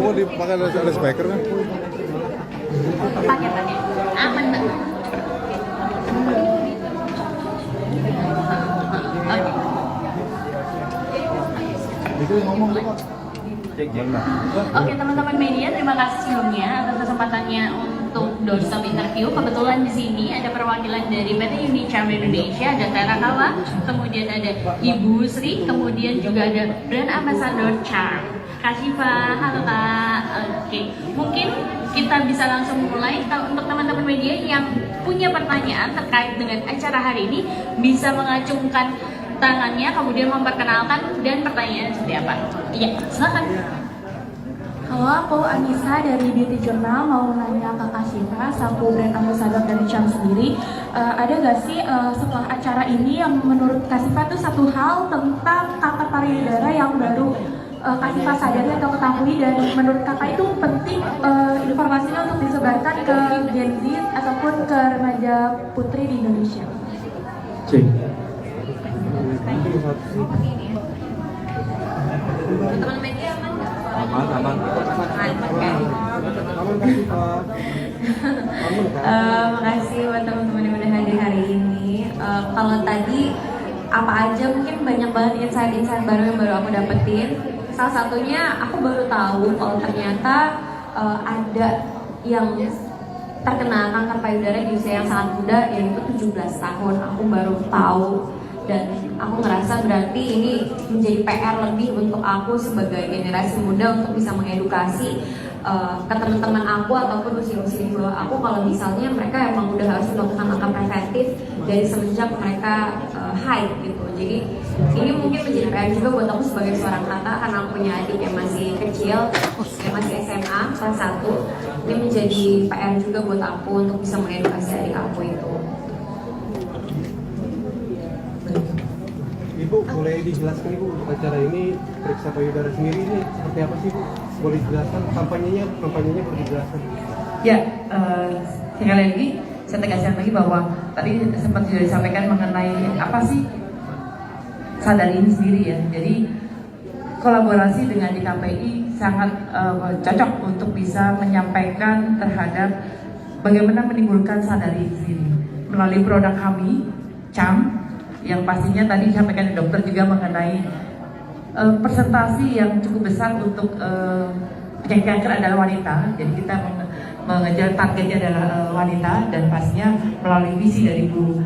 Mau dipakai ada speaker kan? Pakai aman Mbak. Itu ngomong Pak. Oke teman-teman media, terima kasih sebelumnya atas kesempatannya untuk doorstop interview. Kebetulan di sini ada perwakilan dari PT Unit Charm Indonesia, ada Tera Kawa, kemudian ada Ibu Sri, kemudian juga ada brand ambassador Charm. Kak Syifa, halo Kak. Oke, mungkin kita bisa langsung mulai. Kalau untuk teman-teman media yang punya pertanyaan terkait dengan acara hari ini, bisa mengacungkan tangannya, kemudian memperkenalkan dan pertanyaan seperti apa. Iya, silakan. Halo, aku Anissa dari Beauty Journal, mau nanya ke Kak Syifa, selaku brand ambassador dari Charm sendiri, ada gak sih setelah acara ini yang menurut Kak Syifa itu satu hal tentang kanker payudara yang baru Kak Syifa sadari atau ketahui, dan menurut kakak itu penting informasinya untuk disebarkan ke Gen Z ataupun ke remaja putri di Indonesia? Cek. Teman-teman media aman nggak? Aman. Makasih buat teman-teman yang udah hadir hari ini. Kalau tadi apa aja, mungkin banyak banget insight-insight baru yang baru aku dapetin. Salah satunya aku baru tahu kalau ternyata ada yang terkena kanker payudara di usia yang sangat muda, yaitu 17 tahun. Aku baru tahu, dan aku ngerasa berarti ini menjadi PR lebih untuk aku sebagai generasi muda untuk bisa mengedukasi ke teman-teman aku ataupun usia-usia di bawah aku, kalau misalnya mereka emang udah harus melakukan langkah preventif dari semenjak mereka haid gitu. Jadi ini mungkin menjadi PR juga buat aku sebagai seorang kakak, karena aku punya adik yang masih kecil, yang masih SMA kelas 1. Ini menjadi PR juga buat aku untuk bisa mengedukasi adik aku itu. Ibu, boleh dijelaskan Ibu untuk acara ini, periksa payudara sendiri ini seperti apa sih Bu? Boleh dijelaskan kampanyenya boleh dijelaskan? Ya, sekali lagi saya tegaskan lagi bahwa tadi sempat sudah disampaikan mengenai apa sih sadari ini sendiri ya. Jadi kolaborasi dengan DKPI sangat cocok untuk bisa menyampaikan terhadap bagaimana menimbulkan sadari ini sendiri melalui produk kami, Charm, yang pastinya tadi disampaikan dokter juga mengenai presentasi yang cukup besar untuk penyakit kanker adalah wanita. Jadi kita mengejar targetnya adalah wanita, dan pastinya melalui visi dari Bu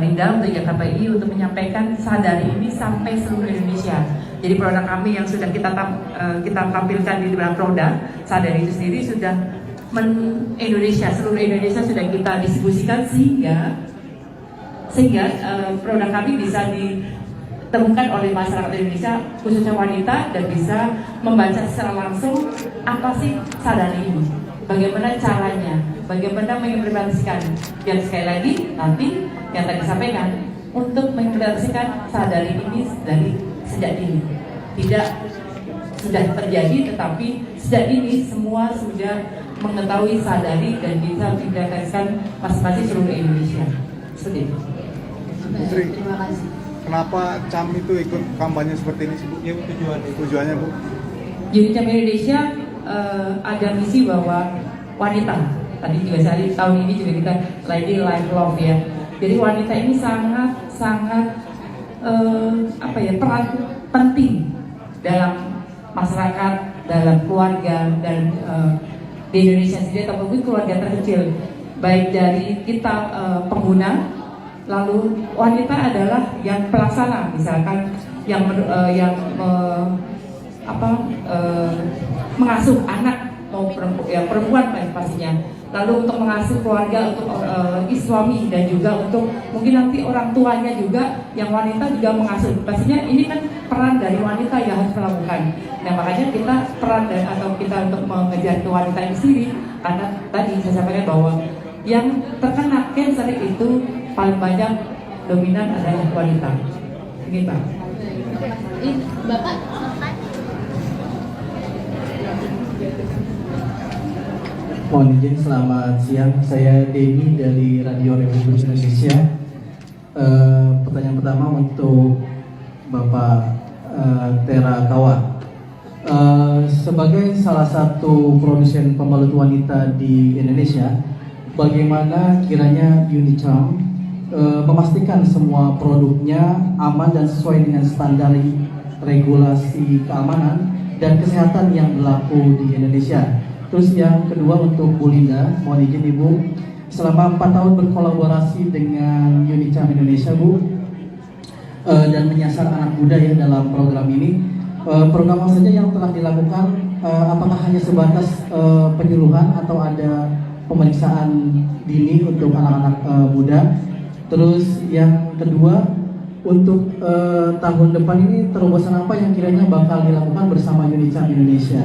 Linda untuk DKPI untuk menyampaikan sadari ini sampai seluruh Indonesia. Jadi produk kami yang sudah kita tampilkan di dalam produk sadari itu sendiri sudah seluruh Indonesia sudah kita distribusikan, sehingga produk kami bisa ditemukan oleh masyarakat Indonesia khususnya wanita, dan bisa membaca secara langsung apa sih sadari ini, bagaimana caranya, bagaimana mengimplementasikan. Dan sekali lagi nanti yang tadi disampaikan untuk mengimplementasikan sadari ini dari sejak dini, tidak sudah terjadi, tetapi sejak dini semua sudah mengetahui sadari dan bisa diimplementasikan masing-masing seluruh Indonesia. Seperti itu. Putri, Terima kasih. kenapa Charm itu ikut kampanye seperti ini sih Bu? Ya, Tujuannya Bu? Jadi Charm Indonesia ada misi bahwa wanita, tadi juga saya tahun ini juga kita lagi live love ya. Jadi wanita ini sangat peran penting dalam masyarakat, dalam keluarga, dan di Indonesia sendiri ataupun keluarga terkecil, baik dari kita pengguna. Lalu wanita adalah yang pelaksana, misalkan yang mengasuh anak, mau perempuan pastinya. lalu untuk mengasuh keluarga, untuk suami, dan juga untuk mungkin nanti orang tuanya juga yang wanita juga mengasuh. Pastinya ini kan peran dari wanita yang harus melakukan. Nah makanya kita peran atau kita untuk mengejar ke wanita ini sendiri, karena tadi saya sampaikan bahwa yang terkena kanker itu paling banyak dominan adalah wanita. Ini Pak. Bapak, Mohon izin, selamat siang. Saya Denny dari Radio Republik Indonesia. Pertanyaan pertama untuk Bapak Tera Kawa. Sebagai salah satu produsen pembalut wanita di Indonesia, bagaimana kiranya Unicharm memastikan semua produknya aman dan sesuai dengan standar regulasi keamanan dan kesehatan yang berlaku di Indonesia? Terus yang kedua untuk Bu Linda, mohon izin Ibu, selama 4 tahun berkolaborasi dengan Unicharm Indonesia Bu, dan menyasar anak muda ya dalam program ini, program apa saja yang telah dilakukan? Apakah hanya sebatas penyuluhan atau ada pemeriksaan dini untuk anak-anak muda? Terus yang kedua, untuk tahun depan ini terobosan apa yang kiranya bakal dilakukan bersama Unicharm Indonesia?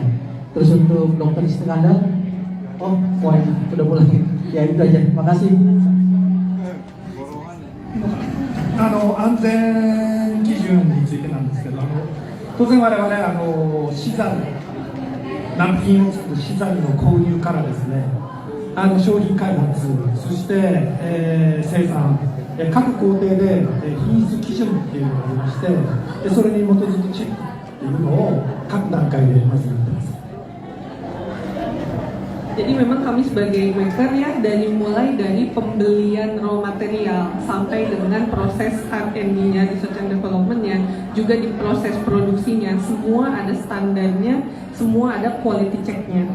Terus untuk Dokter Iskandar, udah pulang ya, itu aja. Makasih. 安全基準についてなんですけど、当然我々資材、難品を作る資材の購入からですね、商品開発、そして、生産、各工程で品質基準っていうのがありまして、それに基づくチェックっていうのを各段階でまずやってます。 Jadi memang kami sebagai maker ya, mulai dari pembelian raw material sampai dengan proses R&D-nya, research and development-nya, juga di proses produksinya, semua ada standarnya, semua ada quality check-nya.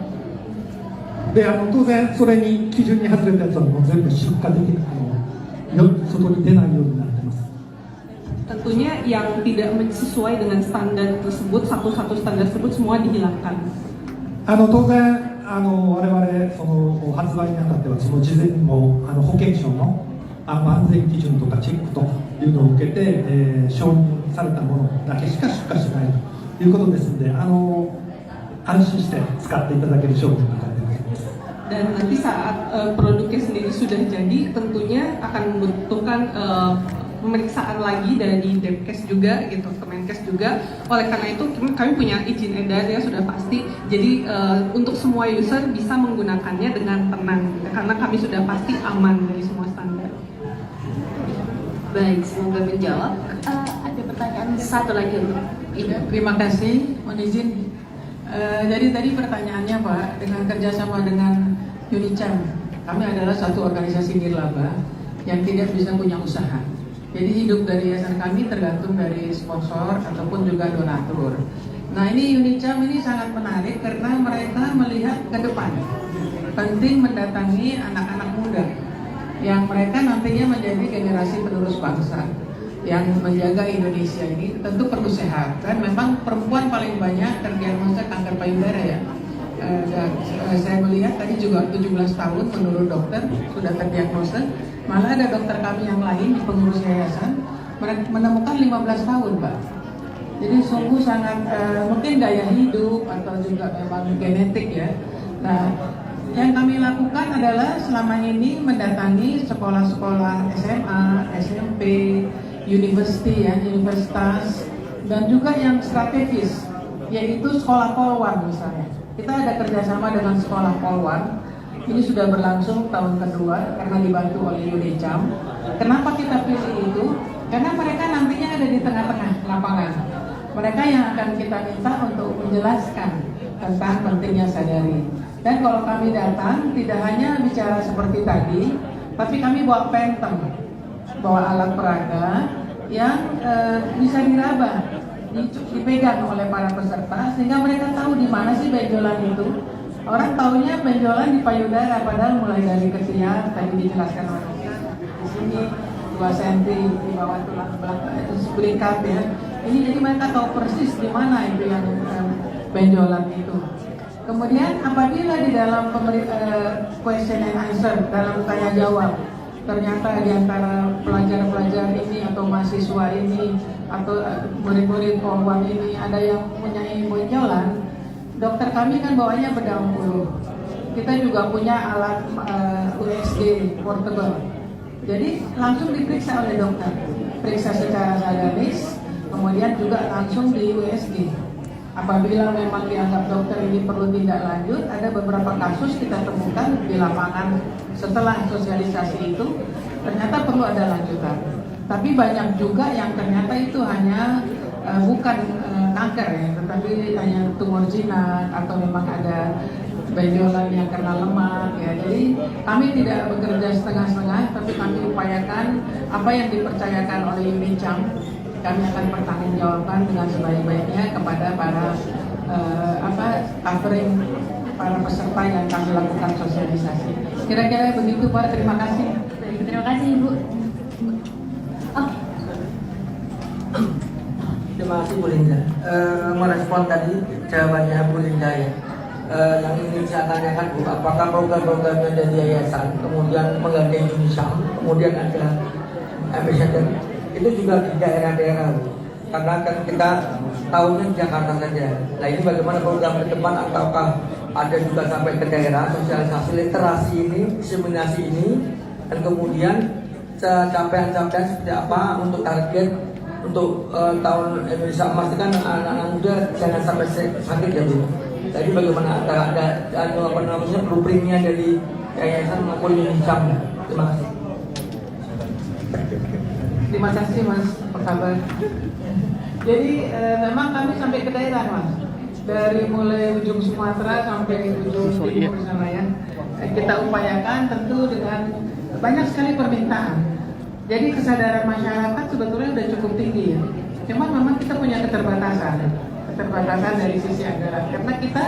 で、当然それに基準に外れたやつはもう全部出荷できない、外に出ないようになってます。 Tentunya yang tidak sesuai dengan standar tersebut, satu-satu standar tersebut semua dihilangkan. 当然我々その発売にあたってはその事前にも保健省の安全基準とかチェックというのを受けて、承認されたものだけしか出荷しないということですので、安心して使っていただける商品になっています。 Dan nanti saat produknya sendiri sudah jadi, tentunya akan membutuhkan pemeriksaan lagi dari Depkes juga gitu, Kemenkes juga. Oleh karena itu kami punya izin edar ya sudah pasti. Jadi untuk semua user bisa menggunakannya dengan tenang gitu, karena kami sudah pasti aman dari semua standar. baik, semoga menjawab. Ada pertanyaan satu lagi untuk Ibu. Terima kasih, mohon izin. Jadi tadi pertanyaannya Pak, dengan kerjasama dengan Unicharm, kami adalah satu organisasi nirlaba yang tidak bisa punya usaha. Jadi hidup dari yayasan kami tergantung dari sponsor ataupun juga donatur. Nah ini Unicharm ini sangat menarik karena mereka melihat ke depan. Penting mendatangi anak-anak muda yang mereka nantinya menjadi generasi penerus bangsa yang menjaga Indonesia ini. Tentu perlu sehat, kan memang perempuan paling banyak terdiagnosa kanker payudara ya. Dan saya melihat tadi juga 17 tahun menurut dokter sudah terdiagnosa. Malah ada dokter kami yang lain di pengurus yayasan menemukan 15 tahun Pak. Jadi sungguh sangat mungkin gaya hidup atau juga memang genetik ya. Nah yang kami lakukan adalah selama ini mendatangi sekolah-sekolah SMA, SMP, universitas, dan juga yang strategis, yaitu sekolah polwan misalnya. Kita ada kerjasama dengan sekolah polwan. Ini sudah berlangsung tahun kedua karena dibantu oleh Unicharm. Kenapa kita pilih itu? Karena mereka nantinya ada di tengah-tengah lapangan. Mereka yang akan kita minta untuk menjelaskan tentang pentingnya sadari. Dan kalau kami datang, tidak hanya bicara seperti tadi, tapi kami bawa pentem, bawa alat peraga yang bisa diraba, dipegang oleh para peserta, sehingga mereka tahu di mana sih benjolan itu. Orang taunya benjolan di payudara, padahal mulai dari ketiak, tadi dijelaskan oleh di sini 2 cm di bawah tulang belakang itu berikat ya. Ini jadi mereka tahu persis di mana itu yang benjolan itu. Kemudian apabila di dalam question and answer, dalam tanya jawab, ternyata di antara pelajar-pelajar ini atau mahasiswa ini atau murid-murid korban ini ada yang mempunyai benjolan, dokter kami kan bawanya bedah puluh. Kita juga punya alat USG portable. Jadi langsung diperiksa oleh dokter, periksa secara sadaris, kemudian juga langsung di USG. Apabila memang dianggap dokter ini perlu tindak lanjut, ada beberapa kasus kita temukan di lapangan setelah sosialisasi itu, ternyata perlu ada lanjutan. Tapi banyak juga yang ternyata itu hanya bukan kanker ya, tetapi hanya tumor jinak atau memang ada benjolan yang karena lemak ya. Jadi kami tidak bekerja setengah-setengah, tapi kami upayakan apa yang dipercayakan oleh UNICAM, kami akan pertanggungjawabkan dengan sebaik-baiknya kepada para covering para peserta yang kami lakukan sosialisasi. Kira-kira begitu Pak, terima kasih. Terima kasih Ibu. Oh, Terima kasih Bu Linda. Merespon tadi jawabannya Bu Linda ya. Yang ingin saya tanyakan Bu, apakah program-programnya dari yayasan, kemudian menggandeng UNICAM, kemudian ada ambassador, itu juga di daerah-daerah Bu? Karena kan kita tahunya di Jakarta saja. Nah ini bagaimana program ke depan, ataukah ada juga sampai ke daerah, sosialisasi literasi ini, diseminasi ini, dan kemudian capaian-capaian seperti apa untuk target untuk tahun Indonesia Emas, kan anak-anak muda jangan sampai sakit ya Bu. Jadi bagaimana ada blueprintnya dari yayasan maupun UNICAM? Terima kasih. Terima kasih Mas, apa kabar? Jadi memang kami sampai ke daerah Mas, dari mulai ujung Sumatera sampai ujung timur sana ya. Kita upayakan tentu dengan banyak sekali permintaan. Jadi kesadaran masyarakat sebetulnya sudah cukup tinggi ya. Cuma memang kita punya keterbatasan dari sisi anggaran, karena kita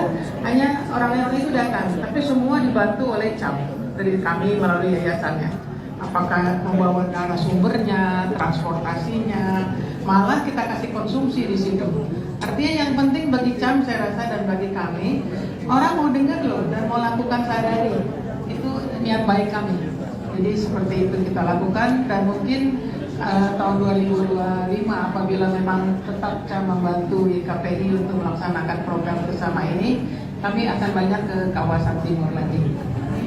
hanya orang-orang itu datang, tapi semua dibantu oleh CAM dari kami melalui yayasannya. Apakah membawa narasumbernya, transportasinya, malah kita kasih konsumsi di situ. Artinya yang penting bagi CAM saya rasa dan bagi kami, orang mau dengar loh dan mau lakukan sadari, itu niat baik kami. Jadi seperti itu kita lakukan, dan mungkin tahun 2025 apabila memang tetap CAM membantu IKPI untuk melaksanakan program bersama ini, kami akan banyak ke kawasan timur lagi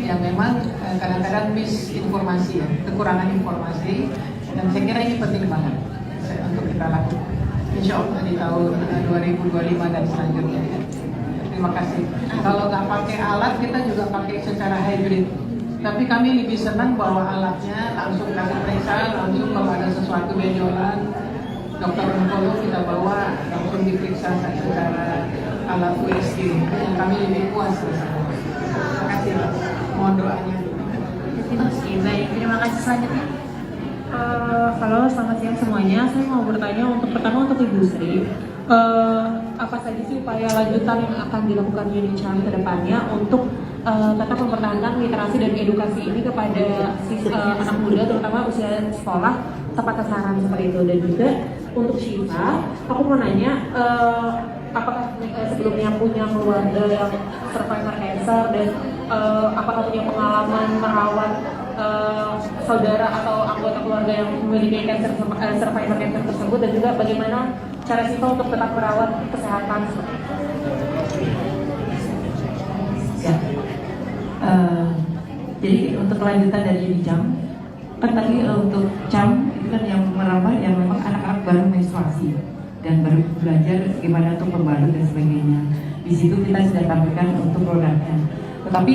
yang memang kadang-kadang misinformasi ya, kekurangan informasi, dan saya kira ini penting banget untuk kita lakukan. Insya Allah di tahun 2025 dan selanjutnya ya. Terima kasih. Kalau nggak pakai alat, kita juga pakai secara hybrid. Tapi kami lebih senang bawa alatnya, langsung kasih periksa, langsung kalau ada sesuatu benjolan, dokter onkolog kita bawa, langsung diperiksa secara alat USG. Yang kami lebih puas. Terima kasih, mohon doanya. Oke, baik, terima kasih selanjutnya. Halo, selamat siang semuanya. Saya mau bertanya pertama untuk Ibu Sri. Apa saja sih upaya lanjutan yang akan dilakukan UNICAM ke depannya untuk tetap mempertahankan literasi dan edukasi ini kepada anak muda, terutama usia sekolah tepat sasaran seperti itu. Dan juga untuk Syifa, aku mau nanya, apakah sebelumnya punya keluarga yang survivor cancer, dan apakah punya pengalaman merawat saudara atau anggota keluarga yang memiliki survivor cancer tersebut, dan juga bagaimana cara Syifa untuk tetap merawat kesehatan seperti itu? Ya. Jadi untuk kelanjutan dari UNICAM, kan tadi untuk CAM itu kan yang merawat yang memang anak-anak baru menstruasi dan baru belajar gimana untuk pembalut dan sebagainya. Di situ kita sudah tampilkan untuk produknya. Tetapi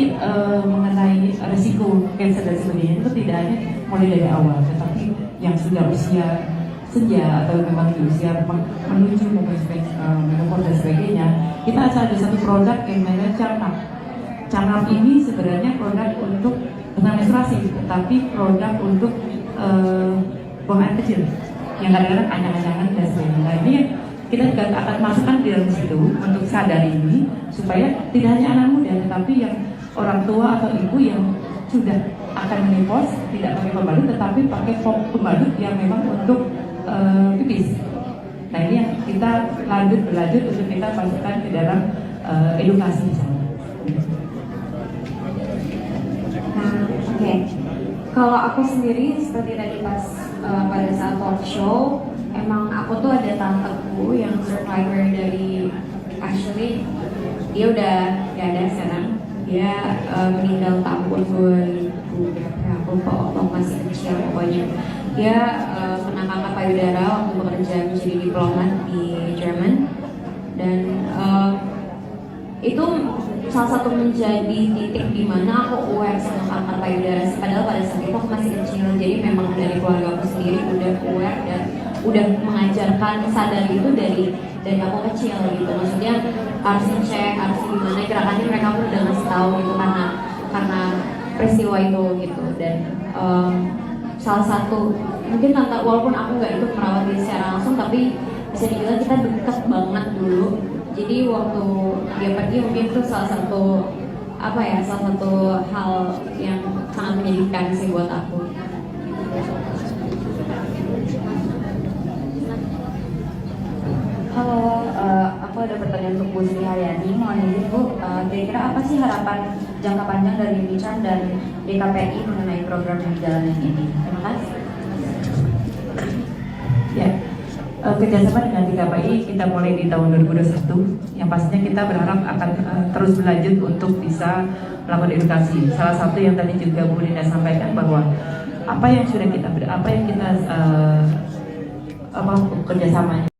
mengenai risiko cancer dan sebagainya itu tidak hanya mulai dari awal, tetapi yang sudah usia senja atau memang di usia menuju menopause dan sebagainya, kita ada satu produk yang namanya Carnap. Carnap ini sebenarnya produk untuk bukan menstruasi, tetapi produk untuk buang air kecil yang kadang-kadang anyang-anyangan dan sebagainya. Nah, ini kita juga akan masukkan di dalam situ untuk sadari ini, supaya tidak hanya anak muda, tetapi yang orang tua atau ibu yang sudah akan menopause tidak pakai pembalut, tetapi pakai pembalut yang memang untuk pipis. Nah, ini yang kita berlanjut untuk kita masukkan ke dalam edukasi di sana. Oke. Kalau aku sendiri seperti tadi pas pada saat talk show, emang aku tuh ada tanteku yang survivor dari, actually dia udah gak ada sekarang. Dia meninggal tahun 2000 berapa? Aku lupa waktu aku masih kecil pokoknya. Dia kena kanker payudara waktu bekerja menjadi diplomat di Jerman, dan itu salah satu menjadi titik di mana aku aware sama kanker payudara. Padahal pada saat itu aku masih kecil, jadi memang dari keluarga aku sendiri udah aware dan udah mengajarkan sadar itu dari aku kecil gitu. Maksudnya harus ngecek, harus gimana gerakannya, mereka pun udah ngasih tahu gitu karena peristiwa itu gitu. Dan salah satu mungkin tante, walaupun aku nggak ikut merawat dia secara langsung, tapi bisa dibilang kita dekat banget dulu. Jadi waktu dia pergi mungkin itu salah satu hal yang sangat menyedihkan sih buat aku. Halo, aku ada pertanyaan untuk Bu Sri Haryani. Mohon izin Bu, kira-kira apa sih harapan jangka panjang dari UNICHAM dan DKPI mengenai program yang dijalankan ini? Terima kasih. Ya, kerjasama dengan DKPI kita mulai di tahun 2021. Yang pastinya kita berharap akan terus berlanjut untuk bisa melakukan edukasi. Salah satu yang tadi juga Bu Linda sampaikan bahwa apa yang kita kerjasamanya